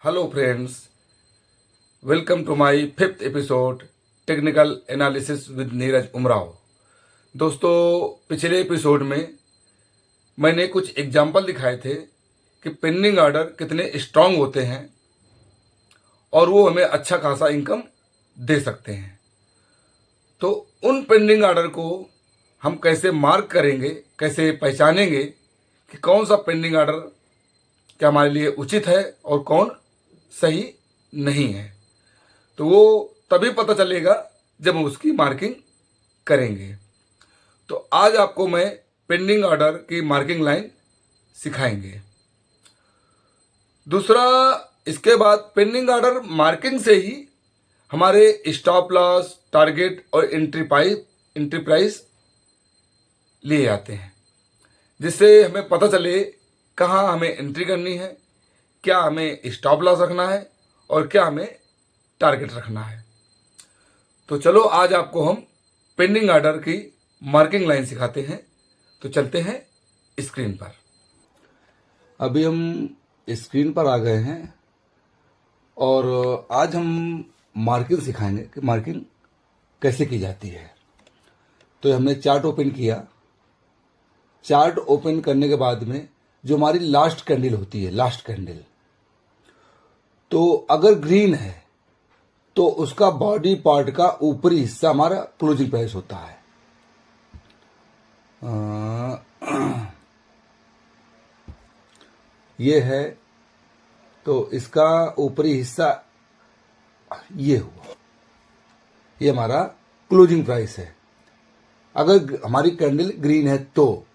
Hello friends, welcome to my 5th episode technical analysis with Neeraj Umrao. दोस्तों, पिछले episode में मैंने कुछ एग्जाम्पल दिखाए थे कि पेंडिंग ऑर्डर कितने स्ट्रांग होते हैं और वो हमें अच्छा खासा इनकम दे सकते हैं। तो उन पेंडिंग ऑर्डर को हम कैसे मार्क करेंगे, कैसे पहचानेंगे कि कौन सा पेंडिंग ऑर्डर क्या हमारे लिए उचित है और कौन सही नहीं है, तो वो तभी पता चलेगा जब हम उसकी मार्किंग करेंगे। तो आज आपको मैं पेंडिंग ऑर्डर की मार्किंग लाइन सिखाएंगे। दूसरा, इसके बाद पेंडिंग ऑर्डर मार्किंग से ही हमारे स्टॉप लॉस, टारगेट और एंट्री प्राइस लिए जाते हैं, जिससे हमें पता चले कहाँ हमें एंट्री करनी है, क्या हमें स्टॉप लॉस रखना है और क्या हमें टारगेट रखना है। तो चलो आज आपको हम पेंडिंग ऑर्डर की मार्किंग लाइन सिखाते हैं। तो चलते हैं स्क्रीन पर। अभी हम स्क्रीन पर आ गए हैं और आज हम मार्किंग सिखाएंगे कि मार्किंग कैसे की जाती है। तो हमने चार्ट ओपन किया। चार्ट ओपन करने के बाद में जो हमारी लास्ट कैंडल होती है, लास्ट कैंडल, तो अगर ग्रीन है तो उसका बॉडी पार्ट का ऊपरी हिस्सा हमारा क्लोजिंग प्राइस होता है। ये है, तो इसका ऊपरी हिस्सा ये हुआ, ये हमारा क्लोजिंग प्राइस है अगर हमारी कैंडल ग्रीन है। तो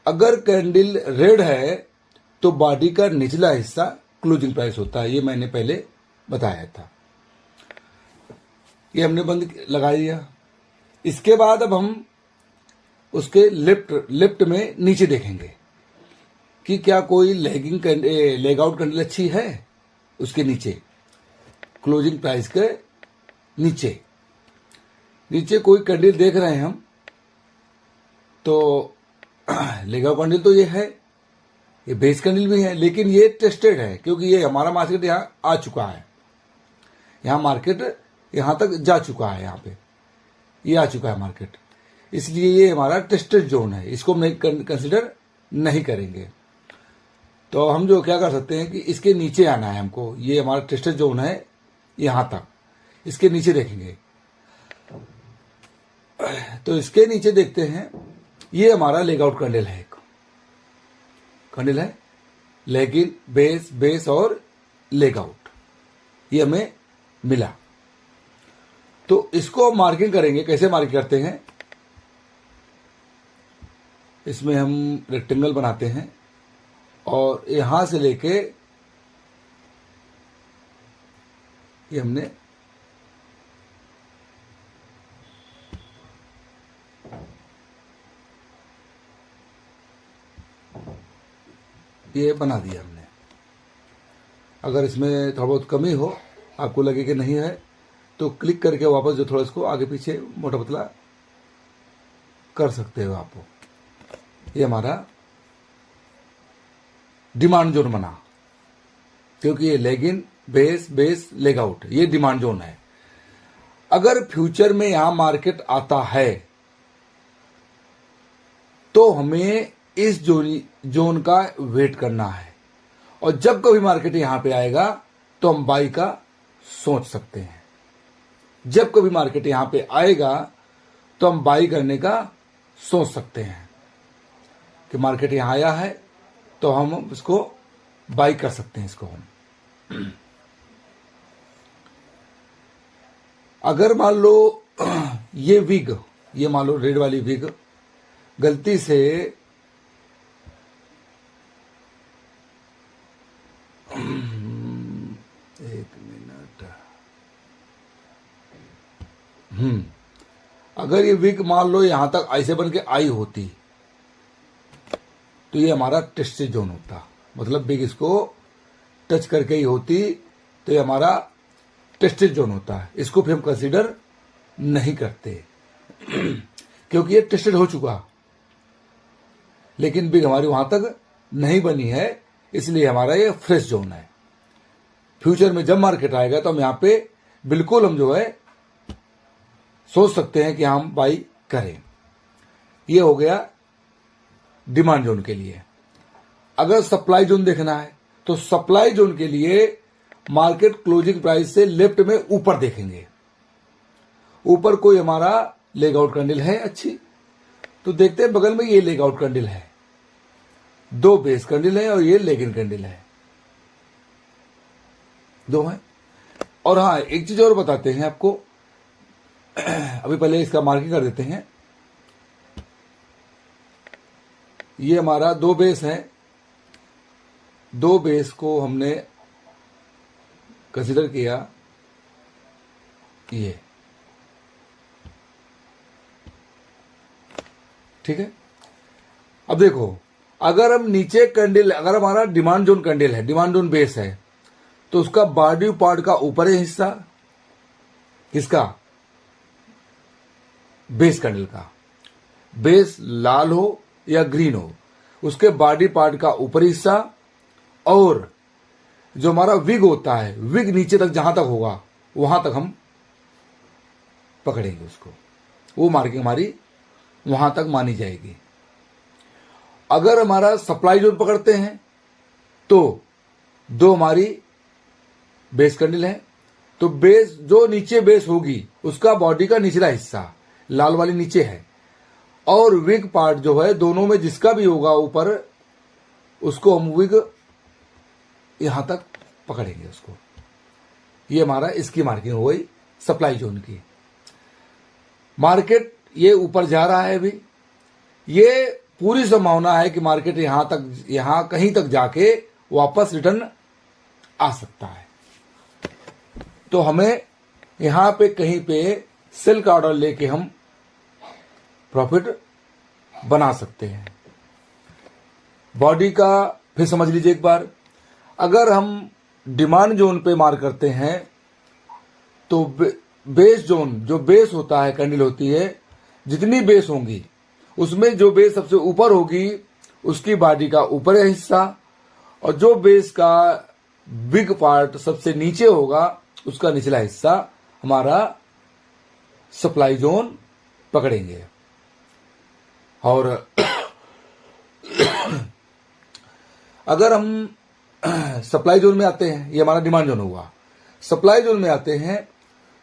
अगर कैंडल रेड है तो बॉडी का निचला हिस्सा क्लोजिंग प्राइस होता है। ये मैंने पहले बताया था। ये हमने बंद लगा दिया। इसके बाद अब हम उसके लेफ्ट में नीचे देखेंगे कि क्या कोई लेग आउट कैंडल अच्छी है। उसके नीचे क्लोजिंग प्राइस के नीचे कोई कैंडल देख रहे हैं हम, तो लेग आउट कैंडल तो ये है, ये बेस कैंडल भी है, लेकिन ये टेस्टेड है क्योंकि ये हमारा मार्केट यहाँ आ चुका है, यहाँ मार्केट यहाँ तक जा चुका है, यहाँ पे ये आ चुका है मार्केट, इसलिए ये हमारा टेस्टेड जोन है, इसको हम कंसिडर नहीं करेंगे। तो हम जो क्या कर सकते हैं कि इसके नीचे आना है हमको। ये हमारा टेस्टेड जोन है यहाँ तक, इसके नीचे देखेंगे। तो इसके नीचे देखते हैं, ये हमारा लेग आउट कैंडल है, कैंडल है, लेकिन बेस और लेग आउट ये हमें मिला। तो इसको मार्किंग करेंगे। कैसे मार्किंग करते हैं, इसमें हम रेक्टेंगल बनाते हैं और यहां से लेके ये हमने ये बना दिया हमने। अगर इसमें थोड़ा बहुत कमी हो, आपको लगे कि नहीं है, तो क्लिक करके वापस जो थोड़ा इसको आगे पीछे मोटा पतला कर सकते हो आप। ये हमारा डिमांड जोन बना, क्योंकि ये leg in, base leg out, ये डिमांड जोन है। अगर फ्यूचर में यहां मार्केट आता है तो हमें इस जोन का वेट करना है, और जब कभी मार्केट यहां पे आएगा तो हम बाई का सोच सकते हैं। जब कभी मार्केट यहां पे आएगा तो हम बाई करने का सोच सकते हैं कि मार्केट यहां आया है तो हम इसको बाई कर सकते हैं। इसको हम अगर मान लो ये मान लो रेड वाली विग गलती से अगर ये विग मान लो यहां तक ऐसे बन के आई होती तो ये हमारा टेस्टेड जोन होता, मतलब विग इसको टच करके ही होती तो ये हमारा टेस्टेड जोन होता है। इसको फिर हम कंसीडर नहीं करते क्योंकि ये टेस्टेड हो चुका, लेकिन विग हमारी वहां तक नहीं बनी है, इसलिए हमारा ये फ्रेश जोन है। फ्यूचर में जब मार्केट आएगा तो हम यहाँ पे बिल्कुल हम जो है सोच सकते हैं कि हम बाई करें। ये हो गया डिमांड जोन के लिए। अगर सप्लाई जोन देखना है तो सप्लाई जोन के लिए मार्केट क्लोजिंग प्राइस से लेफ्ट में ऊपर देखेंगे। ऊपर कोई हमारा लेग आउट कैंडल है अच्छी, तो देखते हैं बगल में ये लेग आउट कैंडल है, 2 बेस कैंडल है और ये लेग इन कैंडल है, 2 है। और हाँ, एक चीज और बताते हैं आपको, अभी पहले इसका मार्किंग कर देते हैं। ये हमारा 2 बेस है, 2 बेस को हमने कंसीडर किया, ये ठीक है। अब देखो, अगर हम नीचे कैंडल, अगर हमारा डिमांड जोन कैंडल है, डिमांड जोन बेस है, तो उसका बॉडी पार्ट का ऊपरी हिस्सा किसका, बेस कैंडल का, बेस लाल हो या ग्रीन हो, उसके बॉडी पार्ट का ऊपरी हिस्सा, और जो हमारा विग होता है, विग नीचे तक जहां तक होगा वहां तक हम पकड़ेंगे उसको, वो मार्किंग हमारी वहां तक मानी जाएगी। अगर हमारा सप्लाई जोन पकड़ते हैं तो 2 हमारी बेस कैंडल है, तो बेस जो नीचे बेस होगी उसका बॉडी का निचला हिस्सा लाल वाली नीचे है, और विग पार्ट जो है दोनों में जिसका भी होगा ऊपर, उसको हम विग यहां तक पकड़ेंगे उसको। ये हमारा इसकी मार्किंग हो गई सप्लाई जोन की। मार्केट ये ऊपर जा रहा है अभी, ये पूरी संभावना है कि मार्केट यहां तक, यहां कहीं तक जाके वापस रिटर्न आ सकता है। तो हमें यहां पे कहीं पे सेल का ऑर्डर लेके हम प्रॉफिट बना सकते हैं। बॉडी का फिर समझ लीजिए एक बार, अगर हम डिमांड जोन पे मार करते हैं तो बेस जोन, जो बेस होता है, कैंडल होती है, जितनी बेस होंगी उसमें जो बेस सबसे ऊपर होगी उसकी बॉडी का ऊपरी हिस्सा, और जो बेस का बिग पार्ट सबसे नीचे होगा उसका निचला हिस्सा हमारा सप्लाई जोन पकड़ेंगे। और अगर हम सप्लाई जोन में आते हैं, ये हमारा डिमांड जोन हुआ, सप्लाई जोन में आते हैं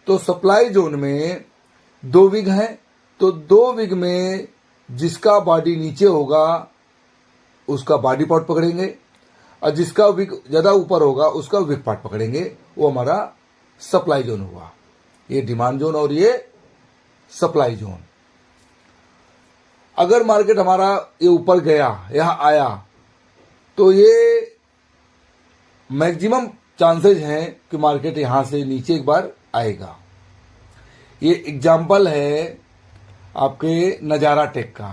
तो सप्लाई जोन में 2 विग हैं, तो 2 विग में जिसका बॉडी नीचे होगा उसका बॉडी पार्ट पकड़ेंगे, और जिसका विग ज्यादा ऊपर होगा उसका विग पार्ट पकड़ेंगे, वो हमारा सप्लाई जोन हुआ। ये डिमांड जोन और ये सप्लाई जोन। अगर मार्केट हमारा ये ऊपर गया, यहां आया, तो ये मैक्सिमम चांसेस हैं कि मार्केट यहां से नीचे एक बार आएगा। ये एग्जाम्पल है आपके नजारा टेक का,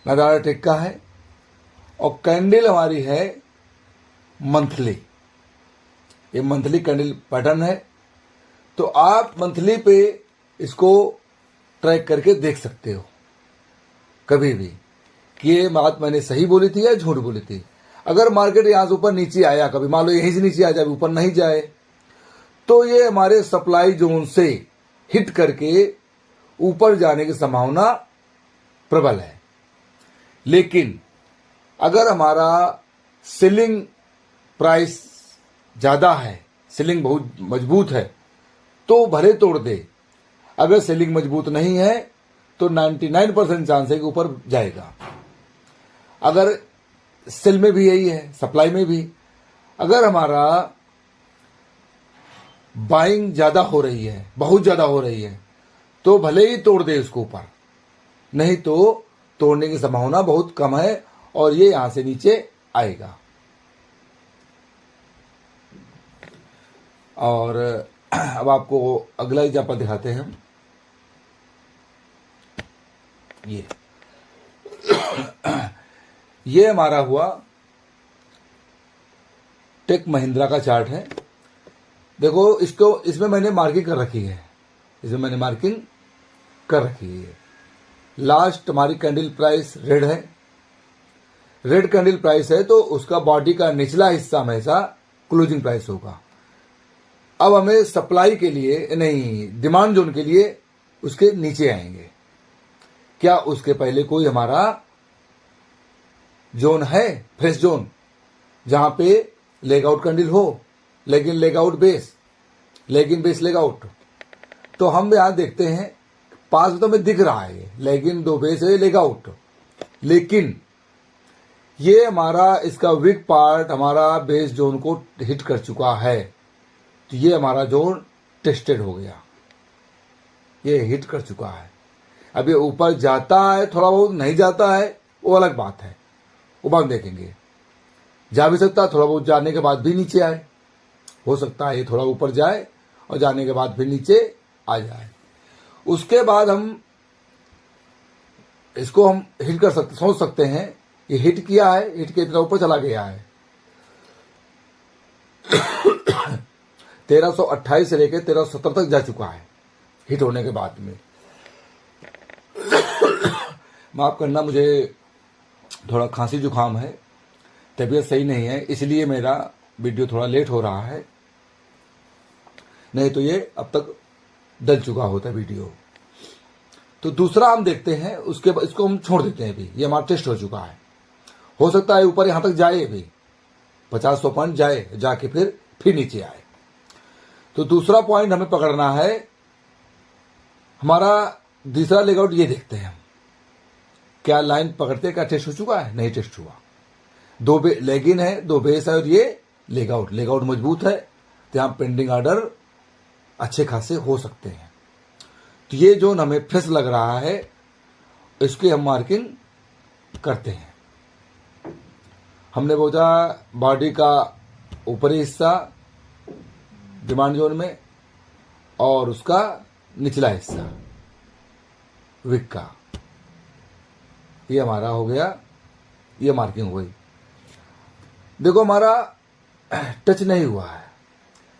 नजारा टेक का है, और कैंडल हमारी है मंथली, ये मंथली कैंडल पैटर्न है। तो आप मंथली पे इसको ट्रैक करके देख सकते हो कभी भी कि ये बात मैंने सही बोली थी या झूठ बोली थी। अगर मार्केट यहां से ऊपर नीचे आया, कभी मान लो यहीं से नीचे आ जाए, ऊपर नहीं जाए, तो ये हमारे सप्लाई जोन से हिट करके ऊपर जाने की संभावना प्रबल है। लेकिन अगर हमारा सेलिंग प्राइस ज्यादा है, सेलिंग बहुत मजबूत है, तो भले तोड़ दे। अगर सेलिंग मजबूत नहीं है तो 99% चांस है कि ऊपर जाएगा। अगर सेल में भी यही है, सप्लाई में भी, अगर हमारा बाइंग ज्यादा हो रही है, बहुत ज्यादा हो रही है, तो भले ही तोड़ दे इसको ऊपर, नहीं तो तोड़ने की संभावना बहुत कम है और ये यहां से नीचे आएगा। और अब आपको अगला एग्जांपल दिखाते हैं हम। ये हमारा हुआ टेक महिंद्रा का चार्ट है। देखो इसको, इसमें मैंने मार्किंग कर रखी है, इसमें मैंने मार्किंग कर रखी है। लास्ट हमारी कैंडल प्राइस रेड है, रेड कैंडल प्राइस है, तो उसका बॉडी का निचला हिस्सा हमेशा क्लोजिंग प्राइस होगा। अब हमें सप्लाई के लिए नहीं, डिमांड जोन के लिए उसके नीचे आएंगे। क्या उसके पहले कोई हमारा जोन है, फ्रेश जोन, जहां पे लेग आउट कैंडल हो, लेकिन लेग आउट बेस, लेकिन बेस लेग आउट? तो हम यहां देखते हैं पास में तो हमें दिख रहा है लेकिन 2 बेस है लेग आउट, लेकिन ये हमारा इसका वीक पार्ट हमारा बेस जोन को हिट कर चुका है। तो ये हमारा जोन टेस्टेड हो गया, ये हिट कर चुका है। अब ये ऊपर जाता है, थोड़ा बहुत नहीं जाता है, वो अलग बात है, वो बाद देखेंगे। जा भी सकता है, थोड़ा बहुत जाने के बाद भी नीचे आए, हो सकता है ये थोड़ा ऊपर जाए और जाने के बाद फिर नीचे आ जाए। उसके बाद हम इसको हम हिट कर सकते, सोच सकते हैं ये हिट किया है, हिट के इतना ऊपर चला गया है 1328 से लेकर 1370 तक जा चुका है हिट होने के बाद में। माफ करना, मुझे थोड़ा खांसी जुकाम है, तबीयत सही नहीं है, इसलिए मेरा वीडियो थोड़ा लेट हो रहा है, नहीं तो ये अब तक डल चुका होता वीडियो। तो दूसरा हम देखते हैं, उसके बाद इसको हम छोड़ देते हैं। अभी ये हमारा टेस्ट हो चुका है, हो सकता है ऊपर यहां तक जाए भी 50-100 पॉइंट जाए, जाके फिर नीचे आए। तो दूसरा पॉइंट हमें पकड़ना है, हमारा दूसरा लेगआउट ये देखते हैं हम, क्या लाइन पकड़ते, क्या टेस्ट हो चुका है? नहीं टेस्ट हुआ। 2 लेगिन है, 2 बेस है और ये लेगआउट, लेगआउट मजबूत है, तो यहां पेंडिंग ऑर्डर अच्छे खासे हो सकते हैं। तो ये जोन हमें फ्रेश लग रहा है, इसकी हम मार्किंग करते हैं। हमने बोला बॉडी का ऊपरी हिस्सा डिमांड जोन में और उसका निचला हिस्सा विक का, ये हमारा हो गया, ये मार्किंग हुई। देखो हमारा टच नहीं हुआ है,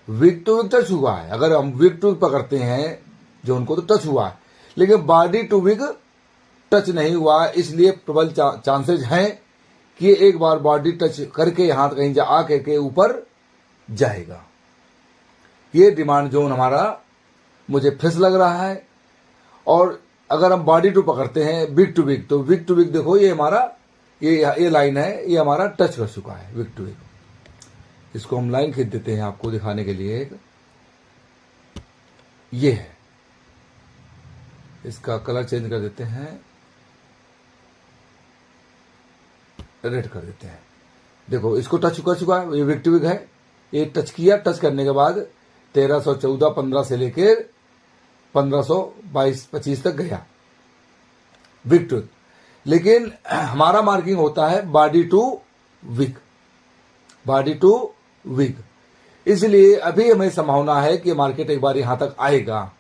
विक टू विक टच हुआ है। अगर हम विक टू विक पकड़ते हैं जोन को तो टच हुआ है, लेकिन बॉडी टू विक टच नहीं हुआ है, इसलिए प्रबल चांसेज हैं कि एक बार बॉडी टच करके यहां कहीं जा आके के ऊपर जाएगा। ये डिमांड जोन हमारा मुझे फ्रेश लग रहा है। और अगर हम बॉडी टू पकड़ते हैं विक टू विक, तो विक टू विक देखो ये हमारा ये लाइन है, ये हमारा टच कर चुका है विक टू विक। इसको हम लाइन खींच देते हैं आपको दिखाने के लिए। ये है, इसका कलर चेंज कर देते हैं, रेड कर देते हैं। देखो इसको टच कर चुका है, ये विक टू विक है, ये टच किया, टच करने के बाद 1314-15 से लेकर 1522-25 तक गया विक टू विक। लेकिन हमारा मार्किंग होता है बॉडी टू विक, बॉडी टू विक, इसलिए अभी हमें संभावना है कि मार्केट एक बार यहां तक आएगा।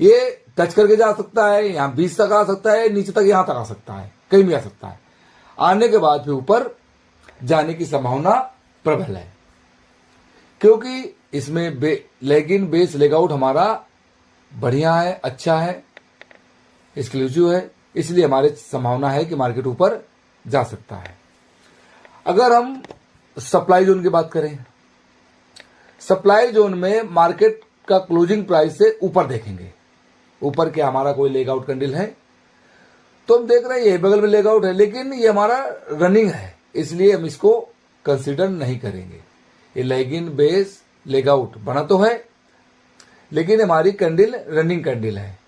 ये टच करके जा सकता है, यहां 20 तक आ सकता है, नीचे तक यहां तक आ सकता है, कहीं भी आ सकता है। आने के बाद फिर ऊपर जाने की संभावना प्रबल है, क्योंकि इसमें लेगिन बेस लेगआउट हमारा बढ़िया है, अच्छा है, एक्सक्लूसिव है, इसलिए हमारी संभावना है कि मार्केट ऊपर जा सकता है। अगर हम सप्लाई जोन की बात करें, सप्लाई जोन में मार्केट का क्लोजिंग प्राइस से ऊपर देखेंगे, ऊपर क्या हमारा कोई लेग आउट कैंडल है, तो हम देख रहे हैं ये बगल में लेग आउट है, लेकिन ये हमारा रनिंग है, इसलिए हम इसको कंसीडर नहीं करेंगे। ये लेगिन बेस लेग आउट बना तो है, लेकिन हमारी कैंडल रनिंग कैंडल है,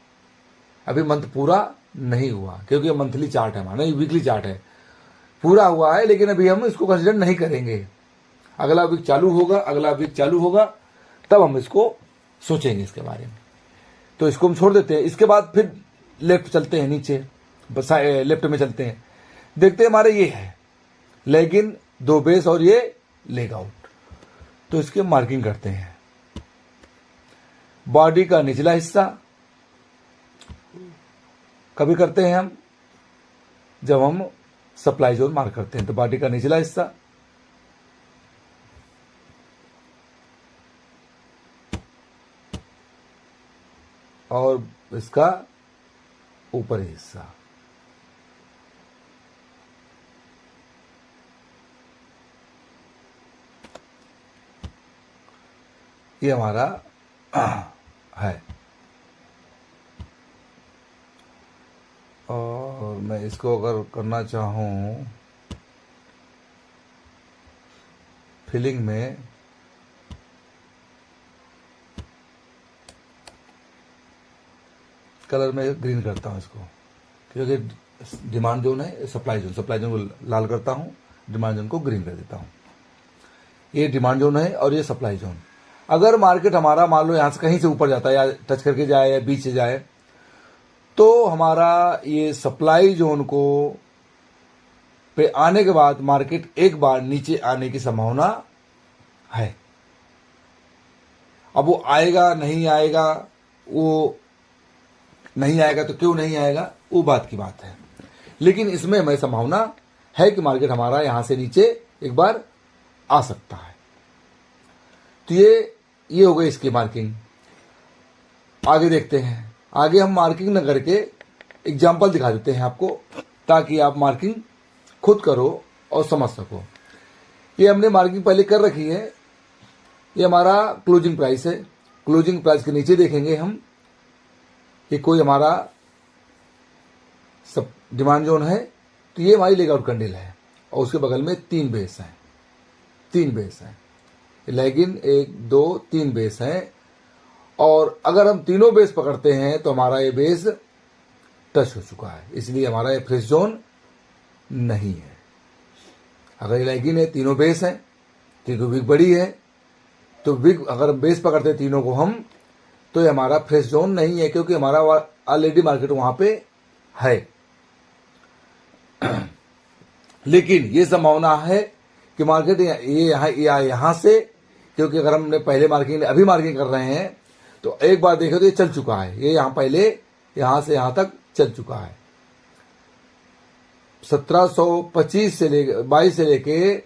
अभी मंथ पूरा नहीं हुआ, क्योंकि ये मंथली चार्ट है हमारा, नहीं वीकली चार्ट है, पूरा हुआ है, लेकिन अभी हम इसको कंसीडर नहीं करेंगे। अगला वीक चालू होगा, अगला वीक चालू होगा, तब हम इसको सोचेंगे इसके बारे में। तो इसको हम छोड़ देते हैं। इसके बाद फिर लेफ्ट चलते हैं, नीचे लेफ्ट में चलते हैं, देखते हैं हमारे ये है लेगिन 2 बेस और ये लेग आउट। तो इसकी मार्किंग करते हैं। बॉडी का निचला हिस्सा कभी करते हैं हम जब हम सप्लाई जोन मार्क करते हैं, तो बॉडी का निचला हिस्सा, और इसका ऊपरी हिस्सा। ये हमारा है। और मैं इसको अगर करना चाहूँ फिलिंग में, कलर में ग्रीन करता हूँ इसको, क्योंकि डिमांड जोन है, सप्लाई जोन को लाल करता हूँ, डिमांड जोन को ग्रीन कर देता हूँ। ये डिमांड जोन है और ये सप्लाई जोन। अगर मार्केट हमारा मान लो यहाँ से कहीं से ऊपर जाता है, या टच करके जाए या बीच से जाए, तो हमारा ये सप्लाई जोन को पे आने के बाद मार्केट एक बार नीचे आने की संभावना है। अब वो आएगा नहीं आएगा, वो नहीं आएगा तो क्यों नहीं आएगा, वो बात की बात है। लेकिन इसमें हमें संभावना है कि मार्केट हमारा यहां से नीचे एक बार आ सकता है। तो ये हो गई इसकी मार्किंग। आगे देखते हैं। आगे हम मार्किंग न करके एग्जाम्पल दिखा देते हैं आपको, ताकि आप मार्किंग खुद करो और समझ सको। ये हमने मार्किंग पहले कर रखी है। ये हमारा क्लोजिंग प्राइस है। क्लोजिंग प्राइस के नीचे देखेंगे हम, ये कोई हमारा सब डिमांड जोन है, तो ये हमारी लेग आउट कैंडल है और उसके बगल में 3 बेस हैं। 3 बेस हैं, लेगिन 1 2 3 बेस हैं। और अगर हम तीनों बेस पकड़ते हैं तो हमारा ये बेस टच हो चुका है, इसलिए हमारा ये फ्रेश जोन नहीं है। अगर ये लेगिन है, तीनों बेस हैं, क्योंकि विग बड़ी है, तो विग अगर बेस पकड़ते हैं तीनों को हम, तो ये हमारा फ्रेश जोन नहीं है, क्योंकि हमारा ऑलरेडी मार्केट वहां पे है। लेकिन ये संभावना है कि मार्केट ये यहां से, क्योंकि अगर हमने पहले मार्किंग, अभी मार्किंग कर रहे हैं, तो एक बार देखे तो ये चल चुका है। ये यहां पहले यहां से यहां तक चल चुका है। 1725 से लेके 22 से लेके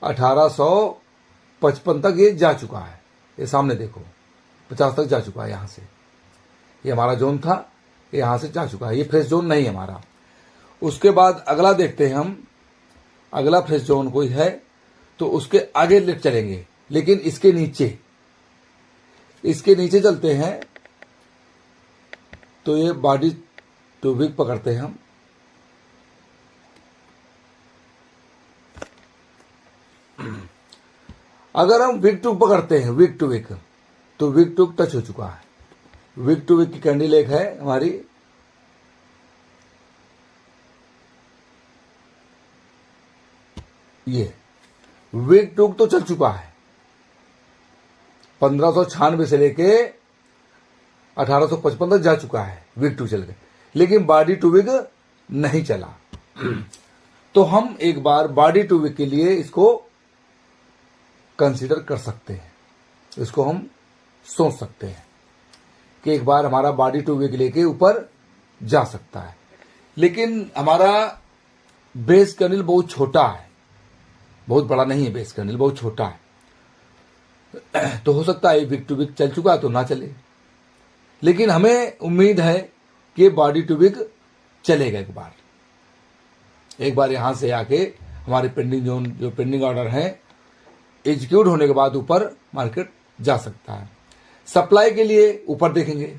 1855 तक ये जा चुका है। ये सामने देखो 50 तक जा चुका है यहां से। ये हमारा जोन था, ये यहां से जा चुका है। ये फ्रेश जोन नहीं है हमारा। उसके बाद अगला देखते हैं हम, अगला फ्रेश जोन कोई है तो उसके आगे लेट चलेंगे, लेकिन इसके नीचे चलते हैं। तो ये बॉडी टू विक पकड़ते हैं हम। अगर हम विक टू पकड़ते हैं, विक टू विक, तो विक टू टच हो चुका है। विक टू विक की कैंडल एक है हमारी, ये विक टू तो चल चुका है। 1596 से लेके 1855 तक जा चुका है, विक टू चल के, लेकिन बॉडी टू विक नहीं चला। तो हम एक बार बॉडी टू विक के लिए इसको कंसीडर कर सकते हैं, इसको हम सोच सकते हैं कि एक बार हमारा बॉडी टू विक लेके ऊपर जा सकता है। लेकिन हमारा बेस कैंडल बहुत छोटा है, बहुत बड़ा नहीं है बेस कैंडल, बहुत छोटा है। तो हो सकता है विक टू विक चल चुका तो ना चले, लेकिन हमें उम्मीद है कि बॉडी टू विक चलेगा। एक बार यहां से आके हमारे पेंडिंग जोन, जो पेंडिंग ऑर्डर है, एग्जीक्यूट होने के बाद ऊपर मार्केट जा सकता है। सप्लाई के लिए ऊपर देखेंगे,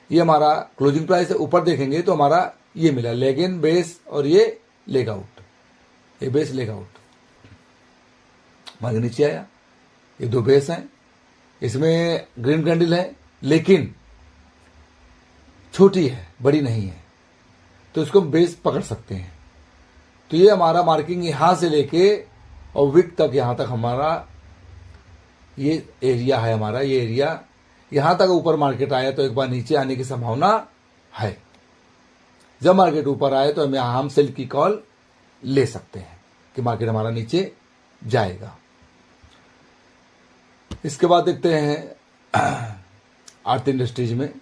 ये हमारा क्लोजिंग प्राइस है। ऊपर देखेंगे तो हमारा ये मिला लेग इन बेस और ये लेग आउट, ये बेस लेग आउट। मार्केट नीचे आया, ये 2 बेस हैं, इसमें ग्रीन कैंडल है लेकिन छोटी है, बड़ी नहीं है, तो इसको हम बेस पकड़ सकते हैं। तो ये हमारा मार्किंग यहां से लेके और विक तक, यहां तक हमारा ये एरिया है। हमारा ये एरिया यहां तक ऊपर मार्केट आया तो एक बार नीचे आने की संभावना है। जब मार्केट ऊपर आए तो हम सेल की कॉल ले सकते हैं कि मार्केट हमारा नीचे जाएगा। इसके बाद देखते हैं आरती इंडस्ट्रीज में,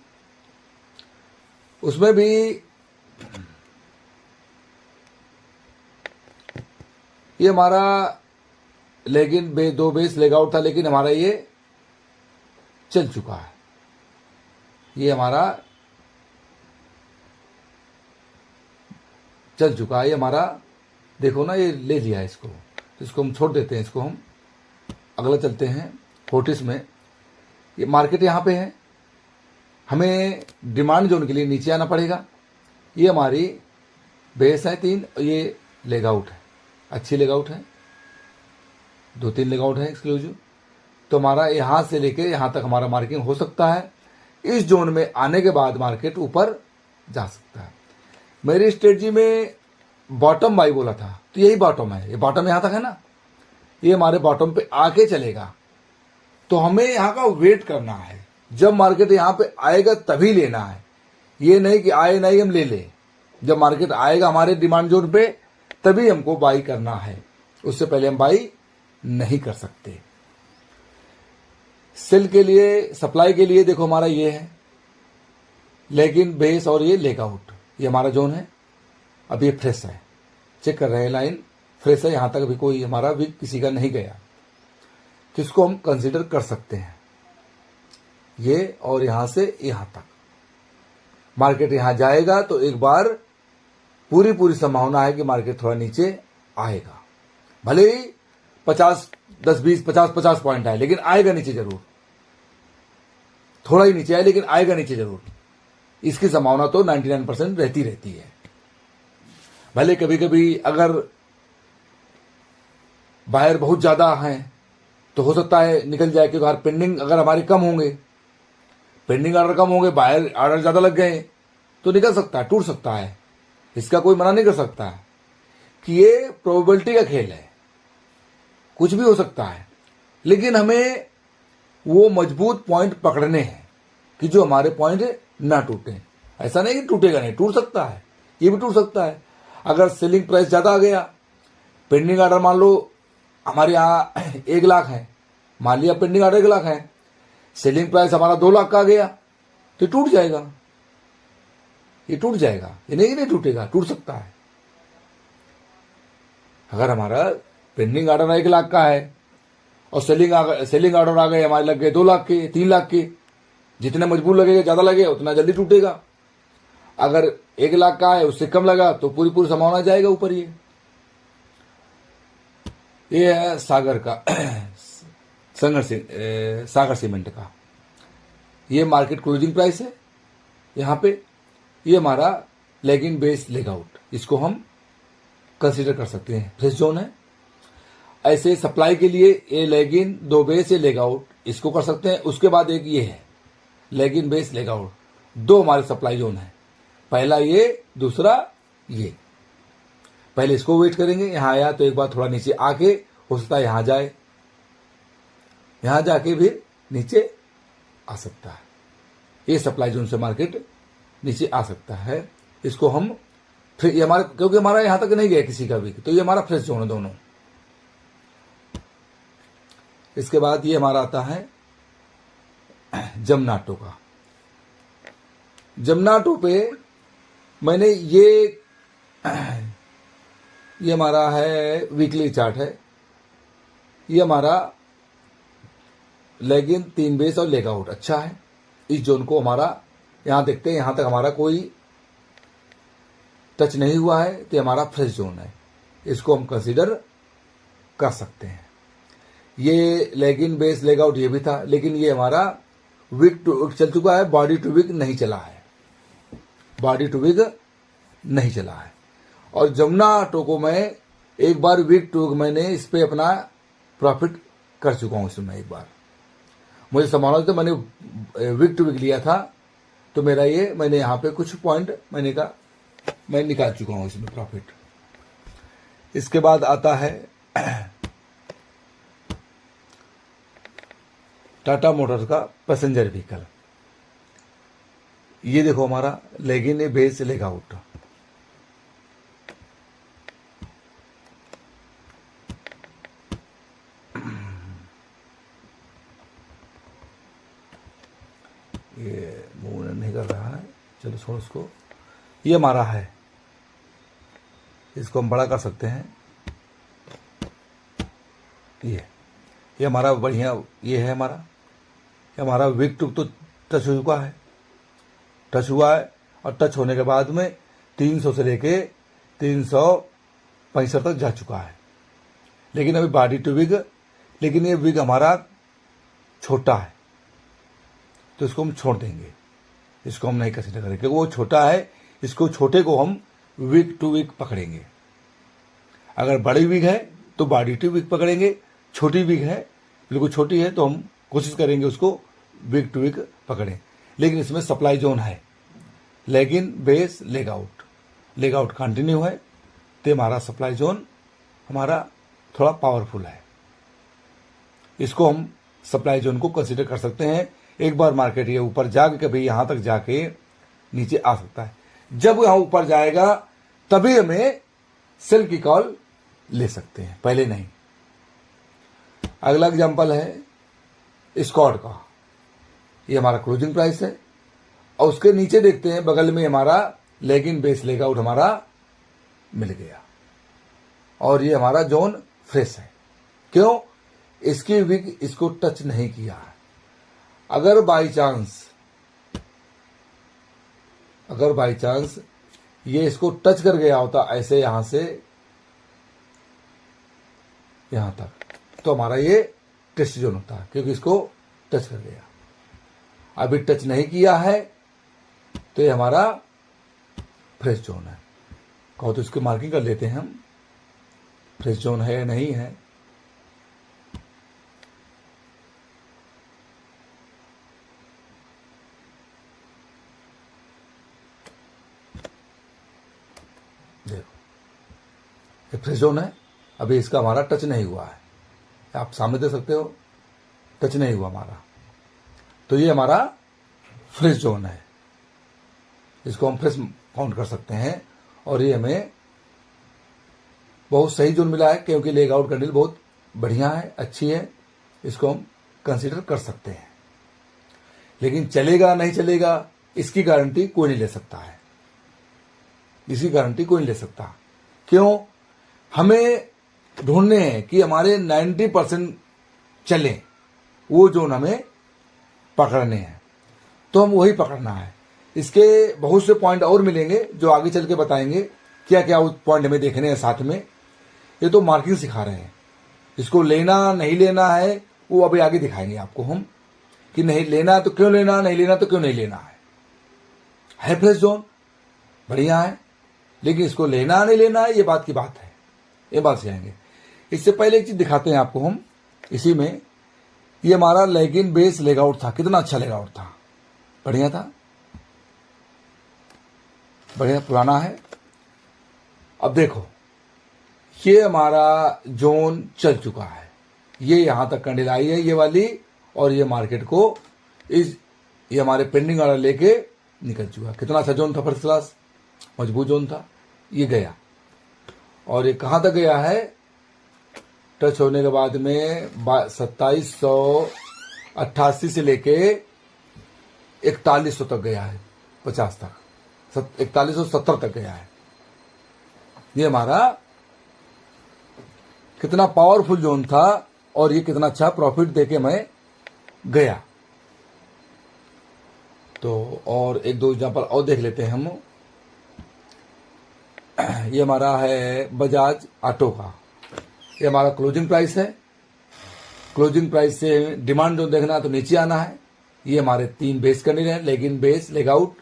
उसमें भी ये हमारा लेकिन 2 बेस लेग आउट था, लेकिन हमारा ये चल चुका है। ये हमारा चल चुका है, ये हमारा देखो ना, ये ले लिया इसको, तो इसको हम छोड़ देते हैं। इसको हम अगला चलते हैं फोर्टिस में। ये मार्केट यहाँ पे है, हमें डिमांड जोन के लिए नीचे आना पड़ेगा। ये हमारी बेस है 3, ये लेग आउट है, अच्छी लेग आउट है, 2-3 लेग आउट है एक्सक्लूसिव। तो हमारा यहाँ से लेके यहाँ तक हमारा मार्किंग हो सकता है। इस जोन में आने के बाद मार्केट ऊपर जा सकता है। मेरी स्ट्रेटजी में बॉटम बाई बोला था, तो यही बॉटम है, ये बॉटम यहाँ तक है ना, ये हमारे बॉटम पे आके चलेगा। तो हमें यहाँ का वेट करना है, जब मार्केट यहाँ पे आएगा तभी लेना है। ये नहीं कि आए नहीं हम ले लें, जब मार्केट आएगा हमारे डिमांड जोन पे तभी हमको बाई करना है, उससे पहले हम बाई नहीं कर सकते। सेल के लिए, सप्लाई के लिए देखो हमारा ये है, लेकिन बेस और ये लेग आउट, ये हमारा जोन है। अब ये फ्रेश है, चेक कर रहे हैं, लाइन फ्रेश है, यहां तक अभी कोई हमारा वीक किसी का नहीं गया, तो इसको हम कंसीडर कर सकते हैं। ये और यहां से यहां तक मार्केट यहां जाएगा तो एक बार पूरी संभावना है कि मार्केट थोड़ा नीचे आएगा, भले ही 50 पॉइंट आए, लेकिन आएगा नीचे जरूर, थोड़ा ही नीचे आए लेकिन आएगा नीचे जरूर। इसकी संभावना तो 99% रहती है। भले कभी कभी अगर बायर बहुत ज्यादा हैं तो हो सकता है निकल जाए, क्योंकि पेंडिंग अगर हमारे कम होंगे, पेंडिंग ऑर्डर कम होंगे, बायर ऑर्डर ज्यादा लग गए तो निकल सकता है, टूट सकता है। इसका कोई मना नहीं कर सकता कि ये प्रोबेबिलिटी का खेल है, कुछ भी हो सकता है। लेकिन हमें वो मजबूत पॉइंट पकड़ने हैं कि जो हमारे पॉइंट ना टूटे। ऐसा नहीं कि टूटेगा नहीं, टूट सकता है, ये भी टूट सकता है। अगर सेलिंग प्राइस ज्यादा आ गया, पेंडिंग ऑर्डर मान लो हमारे यहाँ 1 लाख है, मान लिया पेंडिंग ऑर्डर 1 लाख है, सेलिंग प्राइस हमारा 2 लाख का आ गया तो टूट जाएगा, ये टूट जाएगा, ये नहीं टूटेगा, टूट सकता है। अगर हमारा पेंडिंग ऑर्डर 1 लाख का है और सेलिंग ऑर्डर आ गए हमारे, लग गए 2 लाख के, 3 लाख के, जितने मजबूर लगेगा, ज्यादा लगेगा उतना जल्दी टूटेगा। अगर 1 लाख का है उससे कम लगा तो पूरी संभावना जाएगा ऊपर। ये है सागर का सागर सीमेंट का, ये मार्केट क्लोजिंग प्राइस है यहाँ पे। ये हमारा leg in base leg out, इसको हम कंसीडर कर सकते हैं, फ्रेश जोन है। ऐसे सप्लाई के लिए ये लेग इन, 2 बेस, ये लेग आउट, इसको कर सकते हैं। उसके बाद एक ये है leg in base leg out, 2 हमारे सप्लाई जोन है, पहला ये, दूसरा ये। पहले इसको वेट करेंगे, यहां आया तो एक बार थोड़ा नीचे आके हो सकता है यहां जाए, यहां जाके भी नीचे आ सकता है। ये सप्लाई जोन से मार्केट नीचे आ सकता है। इसको हम फिर, ये हमारा, क्योंकि हमारा यहां तक नहीं गया किसी का भी, तो ये हमारा फ्रेश जोन है दोनों। इसके बाद ये हमारा आता है जमनाटो का। जमनाटो पे मैंने ये हमारा है वीकली चार्ट है, ये हमारा लेग इन, 3 बेस और लेग आउट अच्छा है। इस जोन को हमारा यहां देखते हैं, यहां तक हमारा कोई टच नहीं हुआ है, तो हमारा फ्रेश जोन है, इसको हम कंसीडर कर सकते हैं। ये leg in base leg out ये भी था, लेकिन ये हमारा वीक टू वीक चल चुका है, बॉडी टू वीक नहीं चला है, बॉडी टू वीक नहीं चला है। और जमुनाटो को मैं एक बार वीक टू वीक मैंने इस पे अपना प्रॉफिट कर चुका हूं। इसमें एक बार मुझे संभावना थी, मैंने वीक टू वीक लिया था, तो मेरा ये, मैंने यहाँ पे कुछ पॉइंट मैंने कहा मैं निकाल चुका हूं इसमें प्रॉफिट। इसके बाद आता है टाटा मोटर्स का पैसेंजर व्हीकल। ये देखो हमारा leg in base leg out, ये मूव नहीं कर रहा है, चलो छोड़ उसको। ये हमारा है, इसको हम बड़ा कर सकते हैं। ये हमारा बढ़िया, ये है हमारा वीक टू तो टच हो चुका है, टच हुआ है, और टच होने के बाद में 300 से लेके 365 तक जा चुका है। लेकिन अभी बॉडी टू विग, लेकिन ये विग हमारा छोटा है, तो इसको हम छोड़ देंगे, इसको हम नहीं कंसिडर करेंगे क्योंकि वो छोटा है। इसको छोटे को हम वीक टू वीक पकड़ेंगे। अगर बड़ी वीक है तो बॉडी टू वीक पकड़ेंगे, छोटी वीक है बिल्कुल छोटी है तो हम कोशिश करेंगे उसको वीक टू वीक पकड़ें। लेकिन इसमें सप्लाई जोन है, leg in base leg out continue है, तो हमारा सप्लाई जोन हमारा थोड़ा पावरफुल है। इसको हम सप्लाई जोन को कंसिडर कर सकते हैं। एक बार मार्केट ये ऊपर जाके कभी यहां तक जाके नीचे आ सकता है। जब यहां ऊपर जाएगा तभी हमें सेल की कॉल ले सकते हैं, पहले नहीं। अगला एग्जांपल है स्कॉट का। ये हमारा क्लोजिंग प्राइस है और उसके नीचे देखते हैं बगल में हमारा leg in base leg out हमारा मिल गया और ये हमारा जोन फ्रेश है। क्यों? इसकी विक इसको टच नहीं किया है। अगर बाई चांस ये इसको टच कर गया होता ऐसे यहां से यहां तक, तो हमारा ये टेस्ट जोन होता है, क्योंकि इसको टच कर गया। अभी टच नहीं किया है तो ये हमारा फ्रेश जोन है। कहो तो इसकी मार्किंग कर लेते हैं हम, फ्रेश जोन है या नहीं है। देखो ये फ्रेश जोन है, अभी इसका हमारा टच नहीं हुआ है, आप सामने देख सकते हो, टच नहीं हुआ हमारा, तो ये हमारा फ्रेश जोन है। इसको हम फ्रेश काउंट कर सकते हैं और ये हमें बहुत सही जोन मिला है क्योंकि लेग आउट कैंडल बहुत बढ़िया है, अच्छी है, इसको हम कंसीडर कर सकते हैं। लेकिन चलेगा नहीं चलेगा इसकी गारंटी कोई नहीं ले सकता है, इसकी गारंटी कोई नहीं ले सकता। क्यों? हमें ढूंढने हैं कि हमारे 90% चले, वो जोन हमें पकड़ने हैं, तो हम वही पकड़ना है। इसके बहुत से पॉइंट और मिलेंगे जो आगे चल के बताएंगे क्या क्या उस पॉइंट हमें देखने हैं साथ में। ये तो मार्किंग सिखा रहे हैं, इसको लेना नहीं लेना है वो अभी आगे दिखाएंगे आपको हम, कि नहीं लेना तो क्यों लेना, नहीं लेना तो क्यों नहीं लेना है फ्रेश जोन बढ़िया है, लेकिन इसको लेना नहीं लेना है ये बात की बात है, ये बात से आएंगे। इससे पहले एक चीज दिखाते हैं आपको हम, इसी में ये हमारा leg in base leg out था, कितना अच्छा लेग आउट था, बढ़िया था, बढ़िया पुराना है। अब देखो ये हमारा जोन चल चुका है, ये यहां तक कैंडल आई है ये वाली, और ये मार्केट को ये हमारे पेंडिंग ऑर्डर लेके निकल चुका। कितना अच्छा जोन था, फर्स्ट क्लास मजबूत जोन था। ये गया और ये कहां तक गया है, टच होने के बाद में 2788 से लेके 4100 तक गया है, 50 तक 4170 तक गया है। ये हमारा कितना पावरफुल जोन था और ये कितना अच्छा प्रॉफिट देके मैं गया। तो और एक दो एग्जांपल और देख लेते हैं हम। ये हमारा है बजाज ऑटो का, ये हमारा क्लोजिंग प्राइस है। क्लोजिंग प्राइस से डिमांड जोन देखना है तो नीचे आना है। ये हमारे 3 बेस कैंडल है, leg in base leg out.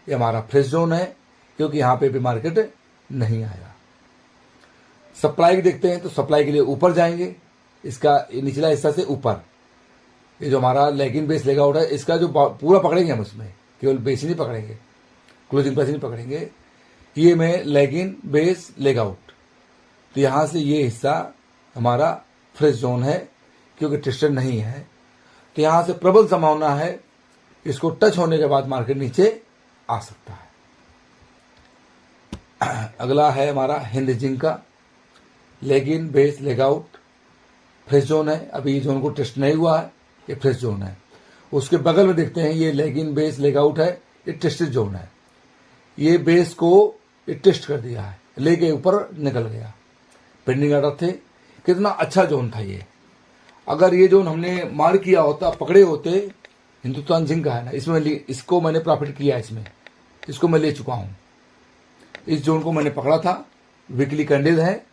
ये हमारा फ्रेश जोन है क्योंकि यहां पे भी मार्केट नहीं आया। सप्लाई देखते हैं तो सप्लाई के लिए ऊपर जाएंगे, इसका निचला हिस्सा से ऊपर, ये जो हमारा leg in base leg out है इसका जो पूरा पकड़ेंगे हम, उसमें केवल बेस ही नहीं पकड़ेंगे, क्लोजिंग प्राइस नहीं पकड़ेंगे। ये में leg in base leg out, तो यहां से ये हिस्सा हमारा फ्रेश जोन है क्योंकि ट्विस्टेड नहीं है, तो यहां से प्रबल संभावना है इसको टच होने के बाद मार्केट नीचे आ सकता है। अगला है हमारा हिंद जिंक का, leg in base leg out, fresh zone है। अभी ये जोन को टेस्ट नहीं हुआ है, ये फ्रेश जोन है। उसके बगल में देखते हैं ये leg in base leg out है, ये टेस्टेड जोन है। ये बेस को ये टेस्ट कर दिया है, लेके ऊपर निकल गया, पेंडिंग ऑर्डर थे, कितना अच्छा जोन था ये। अगर ये जोन हमने मार किया होता, पकड़े होते, हिंदुस्तान जिंक का है ना, इसमें इसको मैंने प्रॉफिट किया, इसको मैं ले चुका हूं। इस जोन को मैंने पकड़ा था, वीकली कैंडल है,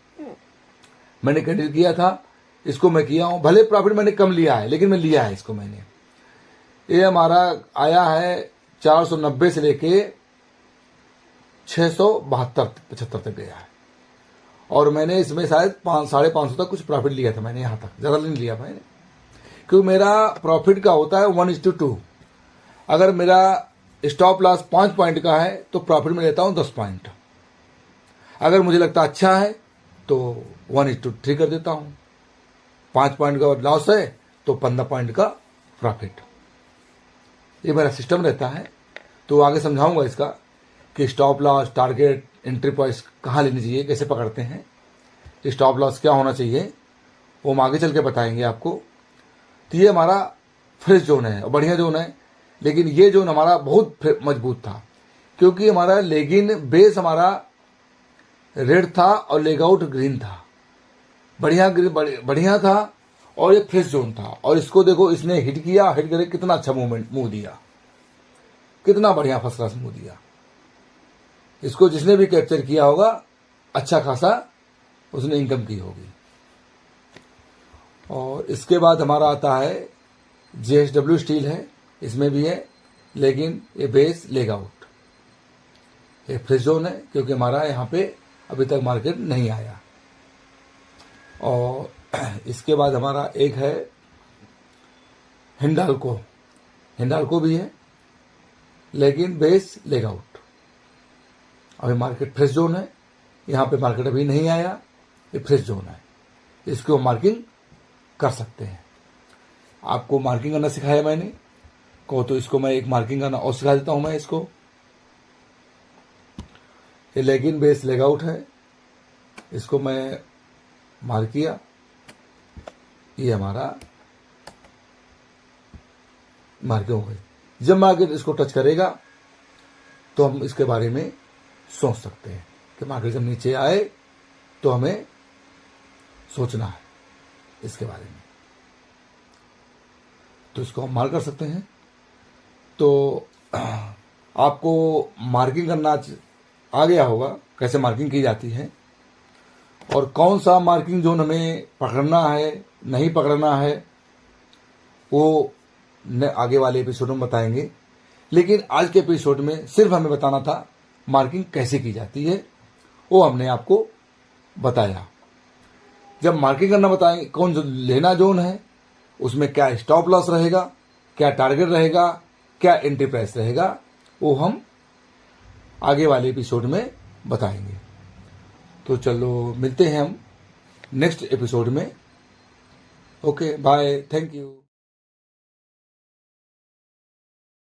मैंने कैंडल किया था, इसको मैं किया हूं। भले प्रॉफिट मैंने कम लिया है लेकिन मैं लिया है इसको मैंने। ये हमारा आया है 490 से लेके 672-75 तक गया है, और मैंने इसमें शायद 550 तक कुछ प्रॉफिट लिया था मैंने, यहाँ तक ज़्यादा नहीं लिया मैंने, क्योंकि मेरा प्रॉफिट का होता है 1:2। अगर मेरा स्टॉप लॉस 5 पॉइंट का है तो प्रॉफिट में लेता हूँ 10 पॉइंट। अगर मुझे लगता अच्छा है तो 1:3 कर देता हूँ। 5 पॉइंट का लॉस है तो 15 पॉइंट का प्रॉफिट। ये मेरा सिस्टम रहता है। तो आगे समझाऊंगा इसका कि stop loss, target, entry point कहाँ लेनी चाहिए, कैसे पकड़ते हैं, स्टॉप लॉस क्या होना चाहिए, वो हम आगे चल के बताएंगे आपको। तो ये हमारा फ्रेश जोन है और बढ़िया जोन है, लेकिन ये जोन हमारा बहुत मजबूत था, क्योंकि हमारा लेगिन बेस हमारा रेड था और लेग आउट ग्रीन था, बढ़िया था, और ये फ्रेश जोन था। और इसको देखो, इसने हिट किया, हिट करके कितना अच्छा मूव दिया, कितना बढ़िया फर्स्ट क्लास मूव दिया। इसको जिसने भी कैप्चर किया होगा अच्छा खासा उसने इनकम की होगी। और इसके बाद हमारा आता है JSW स्टील है, इसमें भी है, लेकिन ये बेस लेग आउट, ये फ्रेश जोन है, क्योंकि हमारा यहाँ पे अभी तक मार्केट नहीं आया। और इसके बाद हमारा एक है हिंडाल्को भी है, लेकिन बेस लेग आउट। अभी मार्केट फ्रेश जोन है, यहाँ पे मार्केट अभी नहीं आया, ये फ्रेश जोन है, इसको मार्किंग कर सकते हैं। आपको मार्किंग करना सिखाया मैंने, कहो तो इसको मैं एक मार्किंग करना और सिखा देता हूँ मैं इसको। ये लेगिन बेस लेग आउट है, इसको मैं मार्क किया, ये हमारा मार्किंग हो गई। जब मार्केट इसको टच करेगा तो हम इसके बारे में सोच सकते हैं कि मार्केट जब नीचे आए तो हमें सोचना है इसके बारे में, तो इसको हम मार्क कर सकते हैं। तो आपको मार्किंग करना आ गया होगा, कैसे मार्किंग की जाती है और कौन सा मार्किंग जोन हमें पकड़ना है, नहीं पकड़ना है, वो आगे वाले एपिसोड में बताएंगे। लेकिन आज के एपिसोड में सिर्फ हमें बताना था मार्किंग कैसे की जाती है, वो हमने आपको बताया। जब मार्किंग करना बताएंगे, कौन जो लेना जोन है, उसमें क्या स्टॉप लॉस रहेगा, क्या टारगेट रहेगा, क्या एंट्री प्राइस रहेगा, वो हम आगे वाले एपिसोड में बताएंगे। तो चलो मिलते हैं हम नेक्स्ट एपिसोड में। Okay, bye, thank you.